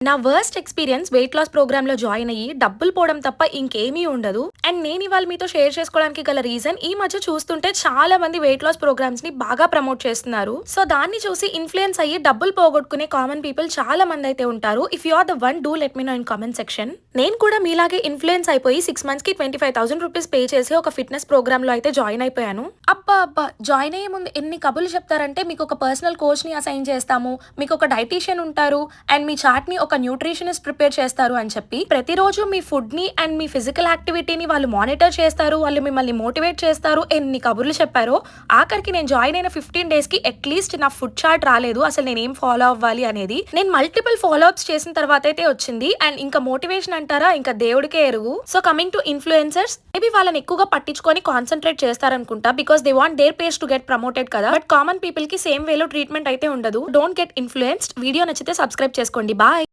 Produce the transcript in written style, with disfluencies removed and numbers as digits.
నా worst experience weight loss ప్రోగ్రామ్‌లో join అయ్యి డబ్బులు పోవడం తప్ప ఇంకేమీ ఉండదు. అండ్ నేను ఇవాళ మీతో షేర్ చేసుకోవడానికి గల రీజన్ ఈ మధ్య చూస్తుంటే చాలా మంది వెయిట్ లాస్ ప్రోగ్రామ్స్‌ని బాగా ప్రమోట్ చేస్తున్నారు. సో దాన్ని చూసి ఇన్‌ఫ్లుయెన్స్ అయ్యి డబ్బులు పోగొట్టుకునే కామన్ పీపుల్ చాలా మంది అయితే ఉంటారు. If you are the one do let me know in comment section. నేను కూడా మీలాగే ఇన్‌ఫ్లుయెన్స్ అయిపోయి 6 మంత్స్‌కి 25,000 రూపీస్ పే చేసి ఒక ఫిట్‌నెస్ ప్రోగ్రామ్‌లో అయితే జాయిన్ అయిపోయాను. అబ్బా! జాయిన్ అయ్యే ముందు ఎన్ని కబుర్లు చెప్తారంటే మీకు ఒక పర్సనల్ కోచ్‌ని అసైన్ చేస్తాము. మీకు ఒక డైటీషియన్ ఉంటారు. అండ్ మీ చార్ట్‌ని ఒక న్యూట్రిషనిస్ట్ ప్రిపేర్ చేస్తారు అని చెప్పి ప్రతిరోజు మీ ఫుడ్ ని అండ్ మీ ఫిజికల్ యాక్టివిటీని వాళ్ళు మానిటర్ చేస్తారు, వాళ్ళు మిమ్మల్ని మోటివేట్ చేస్తారు. ఎన్ని కబుర్లు చెప్పారో ఆఖరికి నేను జాయిన్ అయిన 15 డేస్ కి అట్లీస్ట్ నా ఫుడ్ చార్ట్ రాలేదు. అసలు నేను ఏం ఫాలో అవ్వాలి అనేది నేను మల్టిపుల్ ఫాలో అప్స్ చేసిన తర్వాత అయితే వచ్చింది. అండ్ ఇంకా మోటివేషన్ అంటారా, ఇంకా దేవుడికే ఎరుగు. So coming to influencers, maybe వాళ్ళని ఎక్కువగా పట్టించుకొని కాన్సన్ట్రేట్ చేస్తారనుకుంటా, because they want their page to get promoted కదా. బట్ కామన్ పీపుల్ కి సేమ్ వేలో ట్రీట్మెంట్ అయితే ఉండదు. Don't get influenced. వీడియో నచ్చితే సబ్స్క్రైబ్ చేసుకోండి. బాయ్.